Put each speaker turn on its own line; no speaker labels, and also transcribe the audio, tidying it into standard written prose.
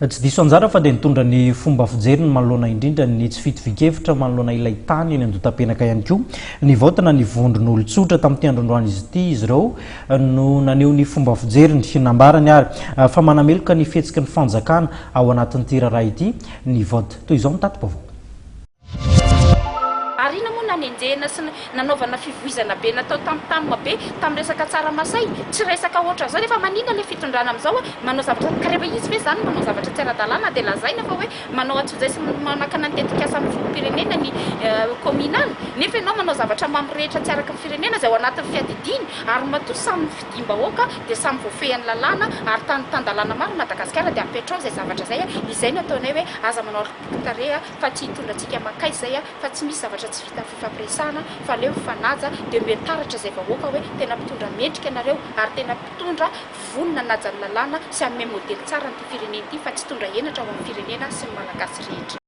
tsy diso anjara fa dia nitondra ny fomba fijeriny manoloana indrindra ny tsy fitovikevitra manoloana ilay tany eny andotam-penaka ihany koa ny vaotana ny vondron'olon-tsotra tamin'ity androandroany izy ity izy ireo no naneho ny fomba fijeriny nambarany ary fa manameloka ny fihetsiky ny fanjakana ao anatin'ity raharaha ity ny vaota toy izao mitato-baovao.
Arina moa nanenjehana sy nanaovana fivoizana be natao tamtamma be tamin'ny resaka tsaramasay tsy resaka ohatra zao rehefa manina le fitondrana amin'izao manao zavatra kareba izy ve zany manao zavatra tsy ara-dalàna dia lazaina fa hoe manao atsojay sy manakana ny tetikasa amin'ny filoham-pirenena ny kominaly nefa ianao manao zavatra mampirehetra tsy araka ny firenena izay ao anatin'ny fiadidiny ary matoa samy fidimbahoaka dia samy voafehan'ny lalàna ary tandalàna maro Madagasikara dia ampetrao izay zavatra zay izay no ataonay hoe aza manao tare fa tsy hitondrantsika makay zay fa tsy misy zavatra tsy vita fifampiresahana fa leo fanaja dia mitaratra izay vahoaka hoe tena mpitondra mendrika ianareo ary tena mpitondra vonona najany lalàna sy amin'ny modely tsara ny firenena ity fa tsy tondra henatra ho amin'ny firenena sy ny malagasy rehetra.